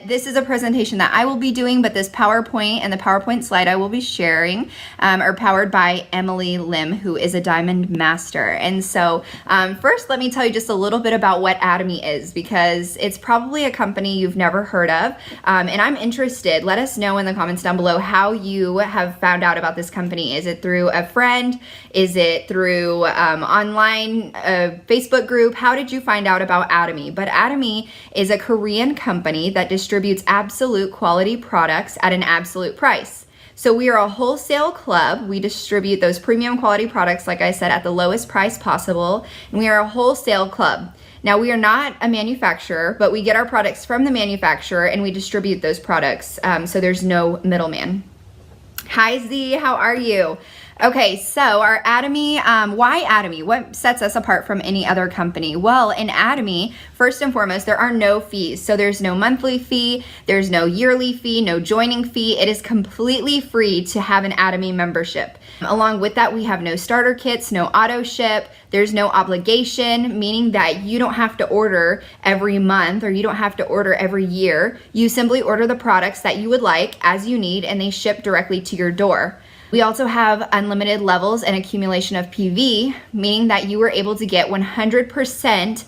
This is a presentation that I will be doing, but this PowerPoint and the PowerPoint slide I will be sharing are powered by Emily Lim, who is a Diamond Master. And so first, let me tell you just a little bit about what Atomy is, because it's probably a company you've never heard of. And I'm interested. Let us know in the comments down below how you have found out about this company. Is it through a friend? Is it through online Facebook group? How did you find out about Atomy? But Atomy is a Korean company that distributes absolute quality products at an absolute price. So we are a wholesale club. We distribute those premium quality products, like I said, at the lowest price possible. And we are a wholesale club. Now, we are not a manufacturer, but we get our products from the manufacturer and we distribute those products. So there's no middleman. Hi Z, how are you? Okay, so our Atomy, why Atomy? What sets us apart from any other company? Well, in Atomy, first and foremost, there are no fees. So there's no monthly fee, there's no yearly fee, no joining fee. It is completely free to have an Atomy membership. Along with that, we have no starter kits, no auto ship, there's no obligation, meaning that you don't have to order every month or you don't have to order every year. You simply order the products that you would like as you need and they ship directly to your door. We also have unlimited levels and accumulation of PV, meaning that you were able to get 100%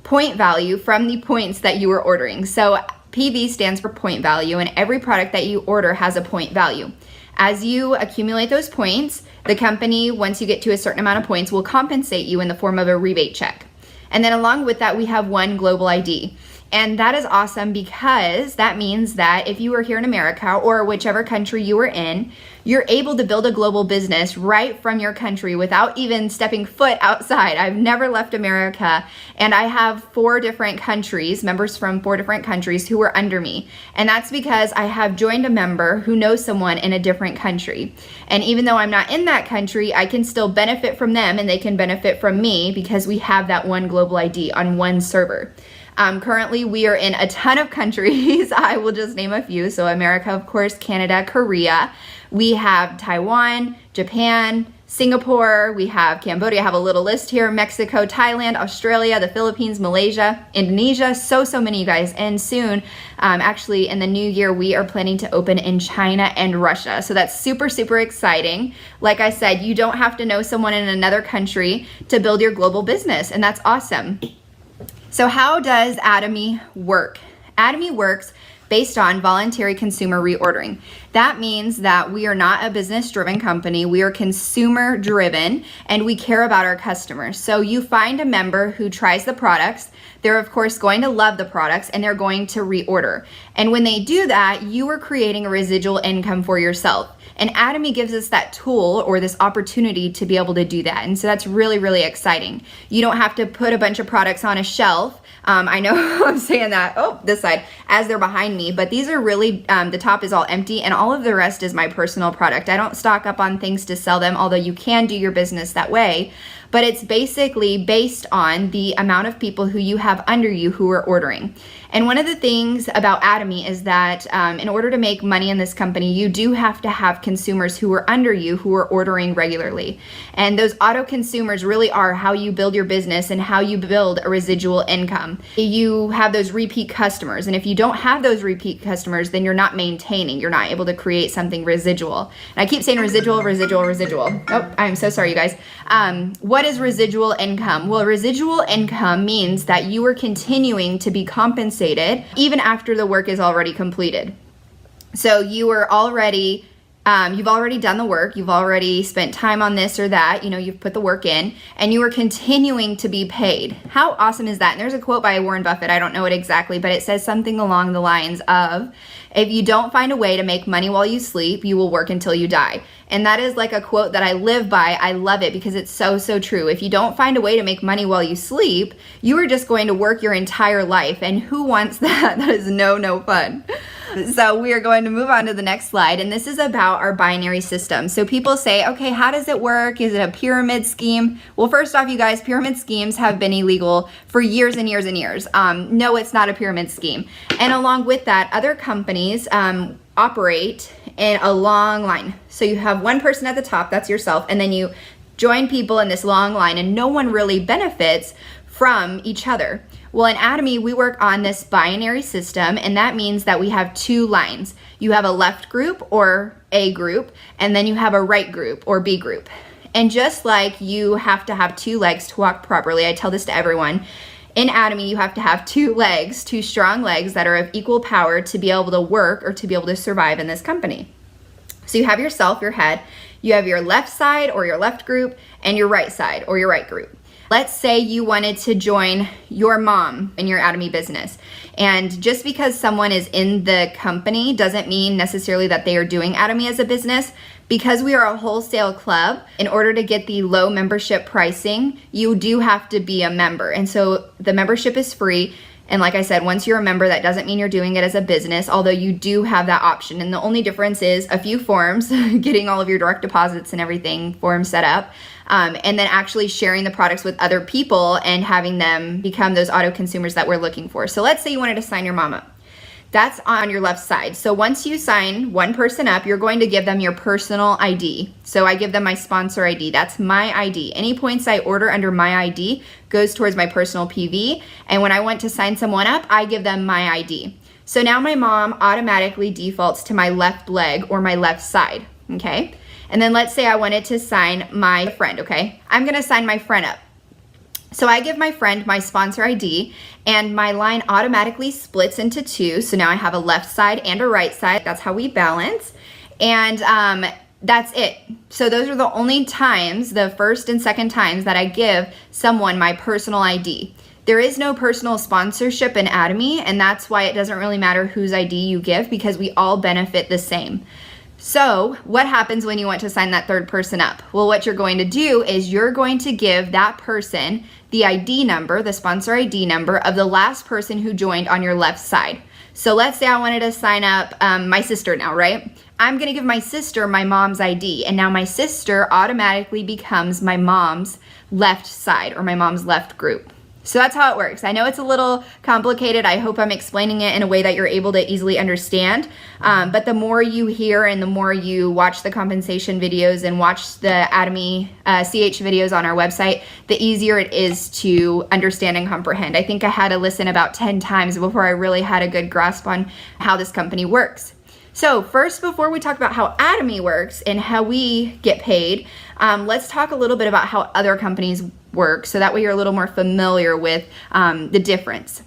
point value from the points that you were ordering. So PV stands for point value, and every product that you order has a point value. As you accumulate those points, the company, once you get to a certain amount of points, will compensate you in the form of a rebate check. And then along with that, we have one global ID. And that is awesome because that means that if you were here in America or whichever country you were in, you're able to build a global business right from your country without even stepping foot outside. I've never left America, and I have 4 different countries, members from 4 different countries who are under me. And that's because I have joined a member who knows someone in a different country. And even though I'm not in that country, I can still benefit from them and they can benefit from me because we have that one global ID on one server. Currently, we are in a ton of countries. I will just name a few. So America, of course, Canada, Korea. We have Taiwan, Japan, Singapore. We have Cambodia. I have a little list here. Mexico, Thailand, Australia, the Philippines, Malaysia, Indonesia. So many, you guys. And soon, actually in the new year, we are planning to open in China and Russia. So that's super, super exciting. Like I said, you don't have to know someone in another country to build your global business. And that's awesome. So how does Atomy work? Atomy works based on voluntary consumer reordering. That means that we are not a business-driven company. We are consumer-driven, and we care about our customers. So you find a member who tries the products. They're, of course, going to love the products, and they're going to reorder. And when they do that, you are creating a residual income for yourself. And Atomy gives us that tool or this opportunity to be able to do that. And so that's really, really exciting. You don't have to put a bunch of products on a shelf. I know I'm saying that, oh, this side, as they're behind me, but these are really, the top is all empty and all of the rest is my personal product. I don't stock up on things to sell them, although you can do your business that way. But it's basically based on the amount of people who you have under you who are ordering. And one of the things about Atomy is that in order to make money in this company, you do have to have consumers who are under you who are ordering regularly. And those auto consumers really are how you build your business and how you build a residual income. You have those repeat customers. And if you don't have those repeat customers, then you're not maintaining. You're not able to create something residual. And I keep saying residual, residual, residual. Oh, I'm so sorry, you guys. What is residual income? Well, residual income means that you are continuing to be compensated even after the work is already completed. So you are already, you've already done the work, you've already spent time on this or that, you know, you've put the work in, and you are continuing to be paid. How awesome is that? And there's a quote by Warren Buffett, I don't know it exactly, but it says something along the lines of, if you don't find a way to make money while you sleep, you will work until you die. And that is like a quote that I live by. I love it because it's so, so true. If you don't find a way to make money while you sleep, you are just going to work your entire life. And who wants that? That is no fun. So we are going to move on to the next slide, and this is about our binary system. So people say, okay, how does it work? Is it a pyramid scheme? Well, first off, you guys, pyramid schemes have been illegal for years and years and years. No, it's not a pyramid scheme. And along with that, other companies operate in a long line. So you have one person at the top, that's yourself, and then you join people in this long line, and no one really benefits from each other. Well, in Atomy, we work on this binary system, and that means that we have two lines. You have a left group or A group, and then you have a right group or B group. And just like you have to have two legs to walk properly, I tell this to everyone, in Atomy, you have to have two legs, two strong legs that are of equal power to be able to work or to be able to survive in this company. So you have yourself, your head, you have your left side or your left group, and your right side or your right group. Let's say you wanted to join your mom in your Atomy business. And just because someone is in the company doesn't mean necessarily that they are doing Atomy as a business. Because we are a wholesale club, in order to get the low membership pricing, you do have to be a member. And so the membership is free. And like I said, once you're a member, that doesn't mean you're doing it as a business, although you do have that option. And the only difference is a few forms, getting all of your direct deposits and everything forms set up, and then actually sharing the products with other people and having them become those auto consumers that we're looking for. So let's say you wanted to sign your mom up. That's on your left side. So once you sign one person up, you're going to give them your personal ID. So I give them my sponsor ID. That's my ID. Any points I order under my ID goes towards my personal PV. And when I want to sign someone up, I give them my ID. So now my mom automatically defaults to my left leg or my left side, okay? And then let's say I wanted to sign my friend, okay? I'm gonna sign my friend up. So I give my friend my sponsor ID, and my line automatically splits into two. So now I have a left side and a right side. That's how we balance. And that's it. So those are the only times, the first and second times, that I give someone my personal ID. There is no personal sponsorship in Atomy, and that's why it doesn't really matter whose ID you give, because we all benefit the same. So what happens when you want to sign that third person up? Well, what you're going to do is you're going to give that person the ID number, the sponsor ID number of the last person who joined on your left side. So let's say I wanted to sign up my sister now, right? I'm gonna give my sister my mom's ID, and now my sister automatically becomes my mom's left side or my mom's left group. So that's how it works. I know it's a little complicated. I hope I'm explaining it in a way that you're able to easily understand. But the more you hear and the more you watch the compensation videos and watch the Atomy CH videos on our website, the easier it is to understand and comprehend. I think I had to listen about 10 times before I really had a good grasp on how this company works. So first, before we talk about how Atomy works and how we get paid, let's talk a little bit about how other companies work, so that way you're a little more familiar with the difference.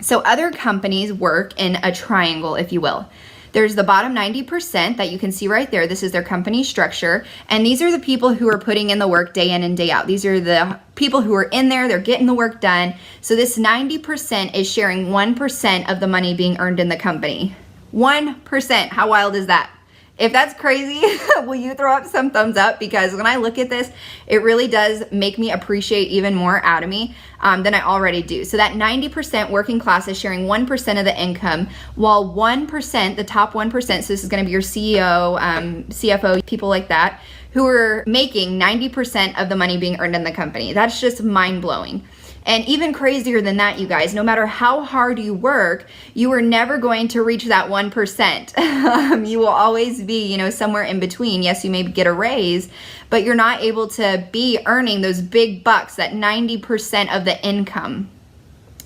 So other companies work in a triangle, if you will. There's the bottom 90% that you can see right there. This is their company structure. And these are the people who are putting in the work day in and day out. These are the people who are in there, they're getting the work done. So this 90% is sharing 1% of the money being earned in the company. 1%, how wild is that? If that's crazy, will you throw up some thumbs up? Because when I look at this, it really does make me appreciate even more Atomy than I already do. So that 90% working class is sharing 1% of the income, while 1%, the top 1%, so this is gonna be your CEO, CFO, people like that, who are making 90% of the money being earned in the company. That's just mind-blowing. And even crazier than that, you guys, no matter how hard you work, you are never going to reach that 1%. You will always be, somewhere in between. Yes, you may get a raise, but you're not able to be earning those big bucks, that 90% of the income.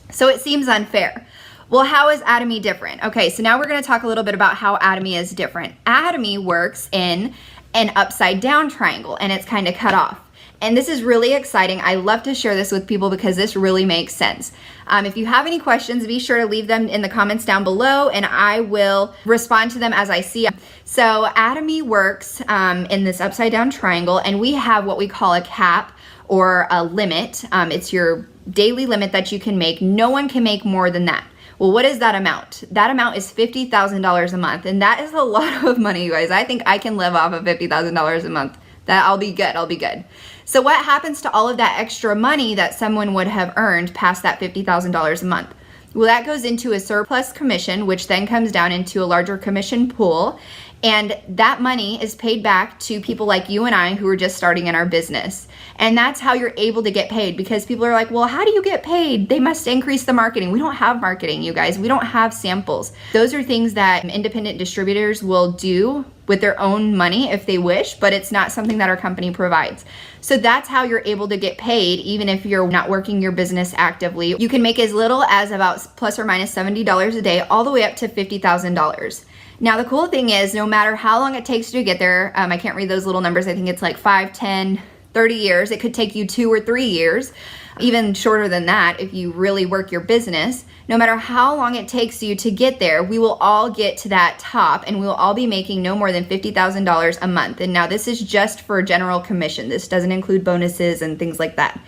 So it seems unfair. Well, how is Atomy different? Okay, so now we're going to talk a little bit about how Atomy is different. Atomy works in an upside down triangle, and it's kind of cut off. And this is really exciting. I love to share this with people because this really makes sense. If you have any questions, be sure to leave them in the comments down below, and I will respond to them as I see them. So Atomy works in this upside down triangle, and we have what we call a cap or a limit. It's your daily limit that you can make. No one can make more than that. Well, what is that amount? That amount is $50,000 a month, and that is a lot of money, you guys. I think I can live off of $50,000 a month. I'll be good. So what happens to all of that extra money that someone would have earned past that $50,000 a month? Well, that goes into a surplus commission, which then comes down into a larger commission pool. And that money is paid back to people like you and I who are just starting in our business. And that's how you're able to get paid, because people are like, well, how do you get paid? They must increase the marketing. We don't have marketing, you guys. We don't have samples. Those are things that independent distributors will do with their own money if they wish, but it's not something that our company provides. So that's how you're able to get paid even if you're not working your business actively. You can make as little as about plus or minus $70 a day all the way up to $50,000. Now the cool thing is no matter how long it takes you to get there, I can't read those little numbers, I think it's like 5, 10, 30 years. It could take you 2 or 3 years, even shorter than that if you really work your business. No matter how long it takes you to get there, we will all get to that top and we will all be making no more than $50,000 a month. And now this is just for general commission. This doesn't include bonuses and things like that.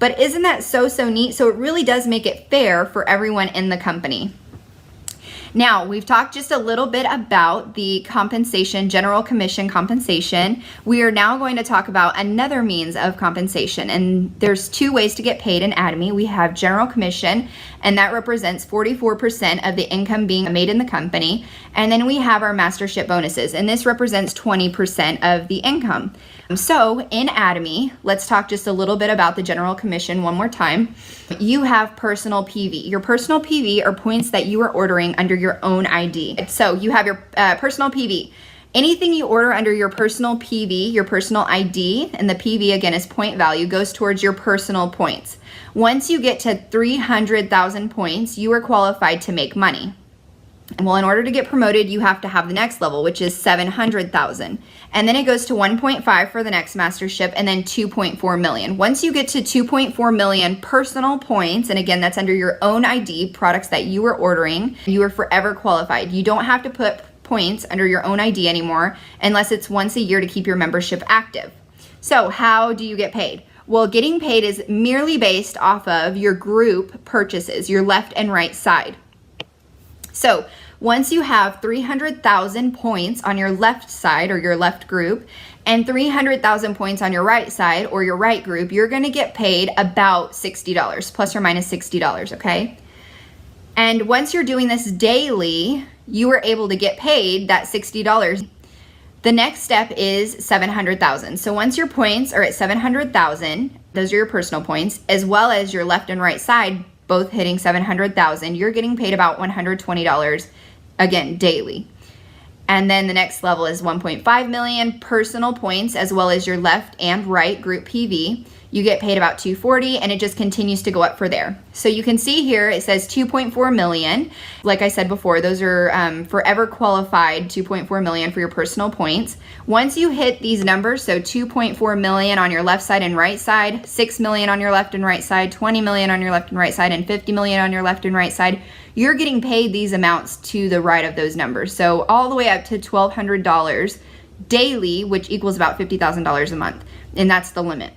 But isn't that so neat? So it really does make it fair for everyone in the company. Now, we've talked just a little bit about the compensation, general commission compensation. We are now going to talk about another means of compensation, and there's 2 ways to get paid in Atomy. We have general commission, and that represents 44% of the income being made in the company, and then we have our mastership bonuses, and this represents 20% of the income. So in Atomy, let's talk just a little bit about the general commission one more time. You have personal PV. Your personal PV are points that you are ordering under your own ID. So you have your personal PV. Anything you order under your personal PV, your personal ID, and the PV again is point value, goes towards your personal points. Once you get to 300,000 points, you are qualified to make money. Well, in order to get promoted, you have to have the next level, which is 700,000. And then it goes to 1.5 for the next mastership and then 2.4 million. Once you get to 2.4 million personal points, and again, that's under your own ID, products that you are ordering, you are forever qualified. You don't have to put points under your own ID anymore unless it's once a year to keep your membership active. So how do you get paid? Well, getting paid is merely based off of your group purchases, your left and right side. So once you have 300,000 points on your left side or your left group and 300,000 points on your right side or your right group, you're going to get paid about $60, plus or minus $60, okay? And once you're doing this daily, you are able to get paid that $60. The next step is 700,000. So once your points are at 700,000, those are your personal points, as well as your left and right side both hitting 700,000, you're getting paid about $120, again, daily. And then the next level is 1.5 million personal points, as well as your left and right group PV. You get paid about $240, and it just continues to go up for there. So you can see here, it says 2.4 million. Like I said before, those are forever qualified 2.4 million for your personal points. Once you hit these numbers, so 2.4 million on your left side and right side, 6 million on your left and right side, 20 million on your left and right side, and 50 million on your left and right side, you're getting paid these amounts to the right of those numbers. So all the way up to $1,200 daily, which equals about $50,000 a month. And that's the limit.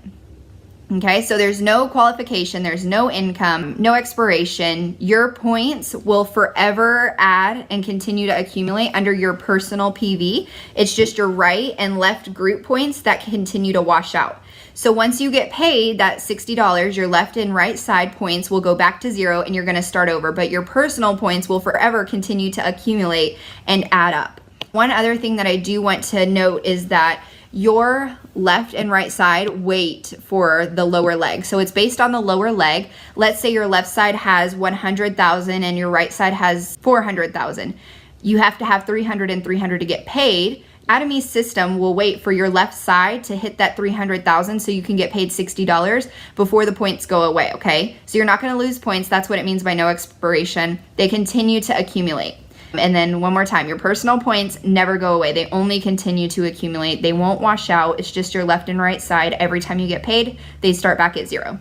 Okay, so there's no qualification, there's no income, no expiration. Your points will forever add and continue to accumulate under your personal PV. It's just your right and left group points that continue to wash out. So once you get paid that $60, your left and right side points will go back to 0 and you're going to start over, but your personal points will forever continue to accumulate and add up. One other thing that I do want to note is that your left and right side weight for the lower leg. So it's based on the lower leg. Let's say your left side has 100,000 and your right side has 400,000. You have to have 300 and 300 to get paid. Atomy's system will wait for your left side to hit that 300,000 so you can get paid $60 before the points go away, okay? So you're not going to lose points. That's what it means by no expiration. They continue to accumulate. And then one more time, your personal points never go away. They only continue to accumulate. They won't wash out. It's just your left and right side. Every time you get paid, they start back at 0.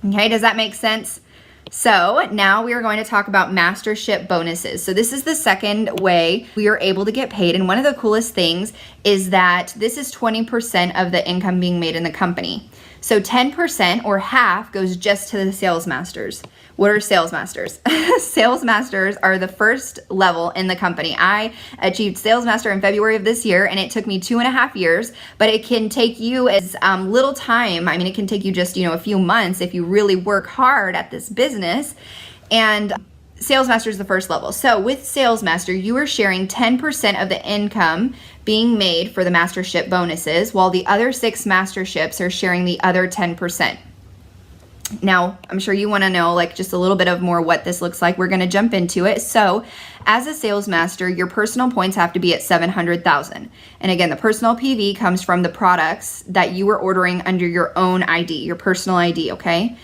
Okay, does that make sense? So now we are going to talk about mastership bonuses. So this is the second way we are able to get paid. And one of the coolest things is that this is 20% of the income being made in the company. So 10% or half goes just to the sales masters. What are sales masters? Sales masters are the first level in the company. I achieved sales master in February of this year, and it took me 2.5 years, but it can take you as little time. I mean, it can take you just, a few months if you really work hard at this business. And Sales Master is the first level. So with Sales Master, you are sharing 10% of the income being made for the mastership bonuses, while the other 6 masterships are sharing the other 10%. Now, I'm sure you want to know like just a little bit of more what this looks like. We're going to jump into it. So as a sales master, your personal points have to be at 700,000. And again, the personal PV comes from the products that you were ordering under your own ID, your personal ID, okay?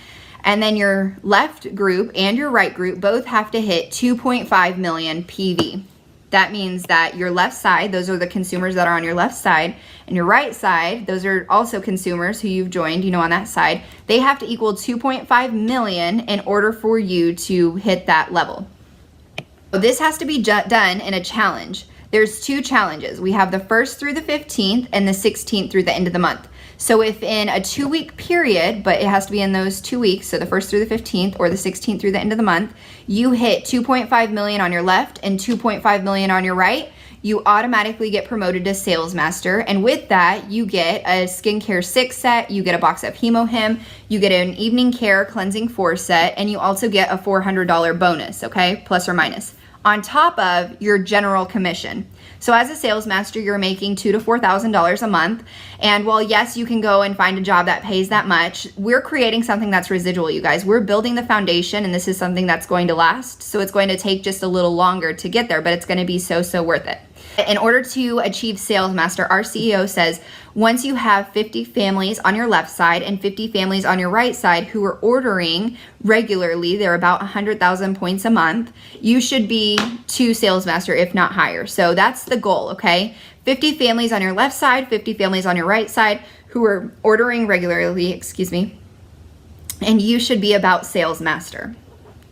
And then your left group and your right group both have to hit 2.5 million PV. That means that your left side, those are the consumers that are on your left side, and your right side, those are also consumers who you've joined, you know, on that side. They have to equal 2.5 million in order for you to hit that level. So this has to be done in a challenge. There's 2 challenges. We have the 1st through the 15th and the 16th through the end of the month. So if in a 2-week period, but it has to be in those 2 weeks, so the 1st through the 15th or the 16th through the end of the month, you hit 2.5 million on your left and 2.5 million on your right, you automatically get promoted to sales master. And with that, you get a skincare 6 set, you get a box of Hemo-Him, you get an evening care cleansing 4 set, and you also get a $400 bonus, okay, plus or minus, on top of your general commission. So as a sales master, you're making $2,000 to $4,000 a month. And while yes, you can go and find a job that pays that much, we're creating something that's residual, you guys. We're building the foundation, and this is something that's going to last. So it's going to take just a little longer to get there, but it's going to be so worth it. In order to achieve sales master, our CEO says, once you have 50 families on your left side and 50 families on your right side who are ordering regularly, they're about 100,000 points a month, you should be to sales master, if not higher. So that's the goal, okay? 50 families on your left side, 50 families on your right side who are ordering regularly, and you should be about sales master.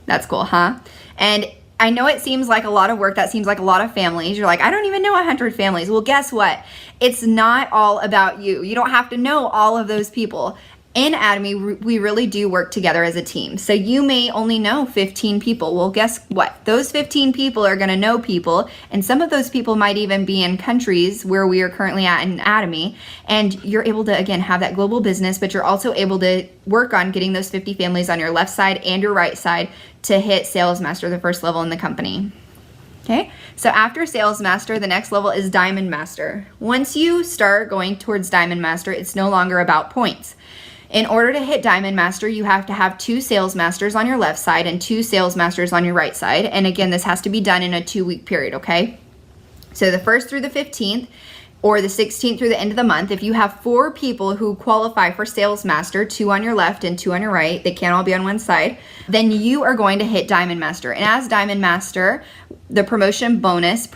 That's cool, huh? And I know it seems like a lot of work. That seems like a lot of families. You're like, I don't even know 100 families. Well, guess what? It's not all about you. You don't have to know all of those people. In Atomy, we really do work together as a team. So you may only know 15 people. Well, guess what? Those 15 people are going to know people, and some of those people might even be in countries where we are currently at in Atomy, and you're able to, again, have that global business, but you're also able to work on getting those 50 families on your left side and your right side to hit sales master, the first level in the company. Okay, so after sales master, the next level is diamond master. Once you start going towards diamond master, it's no longer about points. In order to hit diamond master, you have to have 2 sales masters on your left side and 2 sales masters on your right side. And again, this has to be done in a 2-week period, okay? So the 1st through the 15th or the 16th through the end of the month, if you have 4 people who qualify for sales master, 2 on your left and 2 on your right, they can't all be on one side, then you are going to hit diamond master. And as diamond master, the promotional bonus,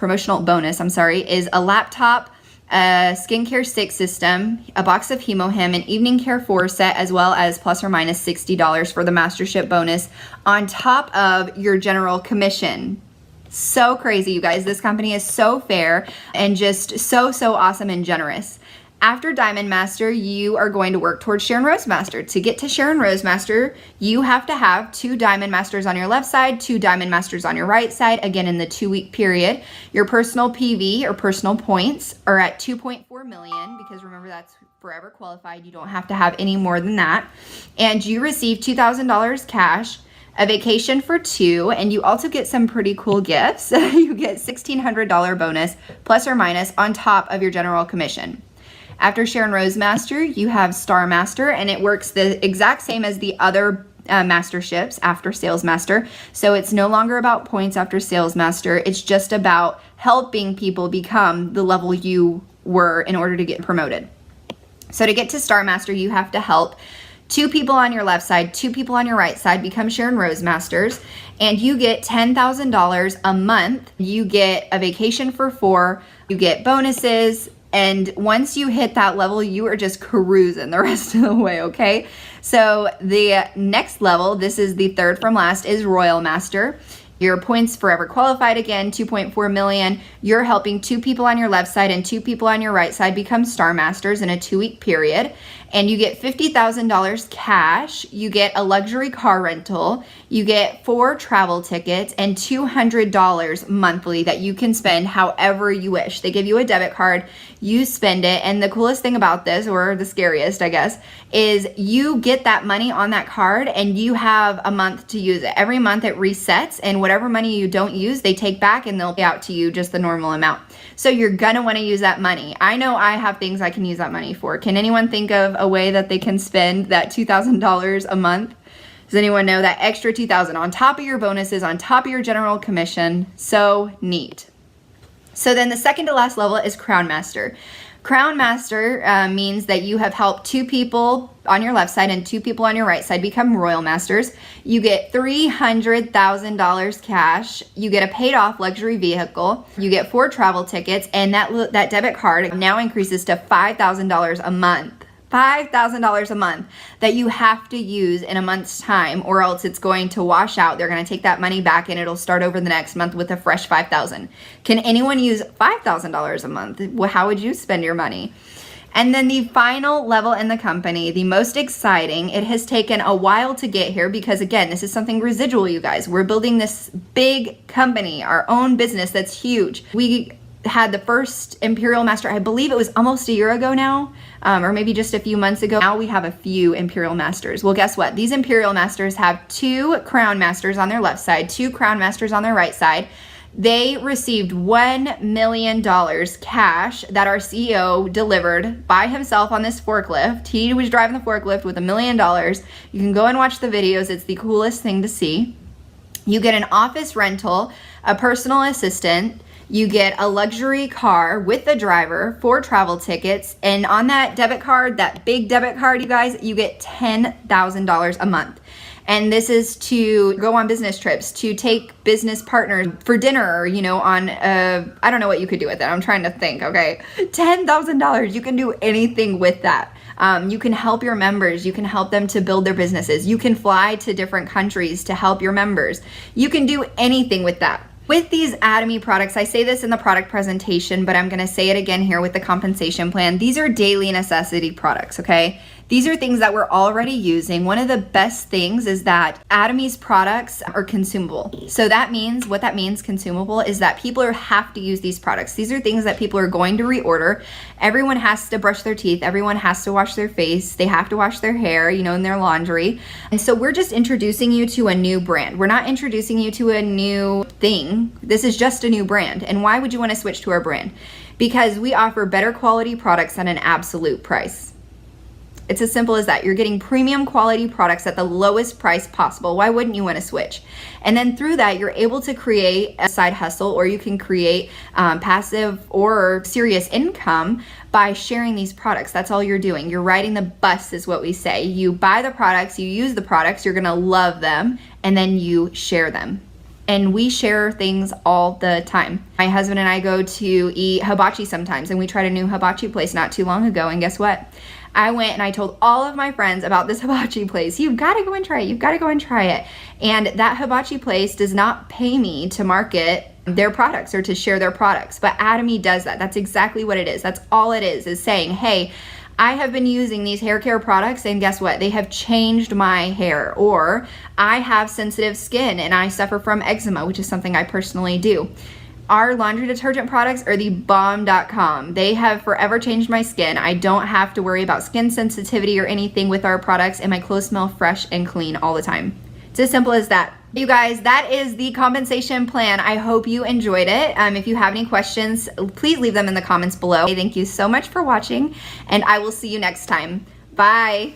is a laptop, a skincare 6 system, a box of Hemo-Him, an evening care 4 set, as well as plus or minus $60 for the mastership bonus on top of your general commission. So crazy, you guys. This company is so fair and just so awesome and generous. After Diamond Master, you are going to work towards Sharon Rose Master. To get to Sharon Rose Master, you have to have 2 Diamond Masters on your left side, 2 Diamond Masters on your right side, again in the 2-week period. Your personal PV or personal points are at 2.4 million, because remember, that's forever qualified. You don't have to have any more than that. And you receive $2,000 cash, a vacation for 2, and you also get some pretty cool gifts. You get $1,600 bonus plus or minus on top of your general commission. After Sharon Rose Master, you have Star Master, and it works the exact same as the other masterships after Sales Master. So it's no longer about points after Sales Master. It's just about helping people become the level you were in order to get promoted. So to get to Star Master, you have to help 2 people on your left side, 2 people on your right side become Sharon Rose Masters, and you get $10,000 a month. You get a vacation for 4, you get bonuses, and once you hit that level, you are just cruising the rest of the way, okay? So the next level, this is the 3rd from last, is Royal Master. Your points forever qualified again, 2.4 million. You're helping 2 people on your left side and 2 people on your right side become Star Masters in a 2-week period. And you get $50,000 cash. You get a luxury car rental. You get 4 travel tickets and $200 monthly that you can spend however you wish. They give you a debit card. You spend it. And the coolest thing about this, or the scariest, I guess, is you get that money on that card and you have a month to use it. Every month it resets, and whatever money you don't use, they take back and they'll pay out to you just the normal amount. So you're gonna wanna use that money. I know I have things I can use that money for. Can anyone think of a way that they can spend that $2,000 a month? Does anyone know that extra $2,000 on top of your bonuses, on top of your general commission? So neat. So then the second to last level is Crown Master. Crown Master means that you have helped 2 people on your left side and 2 people on your right side become Royal Masters. You get $300,000 cash. You get a paid off luxury vehicle. You get 4 travel tickets, and that debit card now increases to $5,000 a month. $5,000 a month that you have to use in a month's time, or else it's going to wash out. They're going to take that money back and it'll start over the next month with a fresh $5,000. Can anyone use $5,000 a month? Well, how would you spend your money? And then the final level in the company, the most exciting, it has taken a while to get here because, again, this is something residual, you guys. We're building this big company, our own business that's huge. We had the first Imperial Master, I believe it was almost a year ago now, or maybe just a few months ago. Now we have a few Imperial Masters. Well, guess what? These Imperial Masters have 2 Crown Masters on their left side, 2 Crown Masters on their right side. They received $1 million cash that our CEO delivered by himself on this forklift. He was driving the forklift with $1 million. You can go and watch the videos. It's the coolest thing to see. You get an office rental, a personal assistant. You get a luxury car with the driver, 4 travel tickets, and on that debit card, that big debit card, you guys, you get $10,000 a month. And this is to go on business trips, to take business partners for dinner, you know, on, I don't know what you could do with it. I'm trying to think, okay? $10,000, you can do anything with that. You can help your members. You can help them to build their businesses. You can fly to different countries to help your members. You can do anything with that. With these Atomy products, I say this in the product presentation, but I'm going to say it again here with the compensation plan. These are daily necessity products, okay? These are things that we're already using. One of the best things is that Atomy's products are consumable. So that means, what that means, consumable, is that people have to use these products. These are things that people are going to reorder. Everyone has to brush their teeth. Everyone has to wash their face. They have to wash their hair, you know, in their laundry. And so we're just introducing you to a new brand. We're not introducing you to a new thing. This is just a new brand. And why would you want to switch to our brand? Because we offer better quality products at an absolute price. It's as simple as that. You're getting premium quality products at the lowest price possible. Why wouldn't you want to switch? And then through that, you're able to create a side hustle, or you can create passive or serious income by sharing these products. That's all you're doing. You're riding the bus is what we say. You buy the products, you use the products, you're gonna love them, and then you share them. And we share things all the time. My husband and I go to eat hibachi sometimes, and we tried a new hibachi place not too long ago, and guess what? I went and I told all of my friends about this hibachi place. You've got to go and try it. You've got to go and try it. And that hibachi place does not pay me to market their products or to share their products, but Atomy does that. That's exactly what it is. That's all it is saying, hey, I have been using these hair care products, and guess what? They have changed my hair. Or I have sensitive skin and I suffer from eczema, which is something I personally do. Our laundry detergent products are the bomb.com. They have forever changed my skin. I don't have to worry about skin sensitivity or anything with our products, and my clothes smell fresh and clean all the time. It's as simple as that. You guys, that is the compensation plan. I hope you enjoyed it. If you have any questions, please leave them in the comments below. Thank you so much for watching, and I will see you next time. Bye.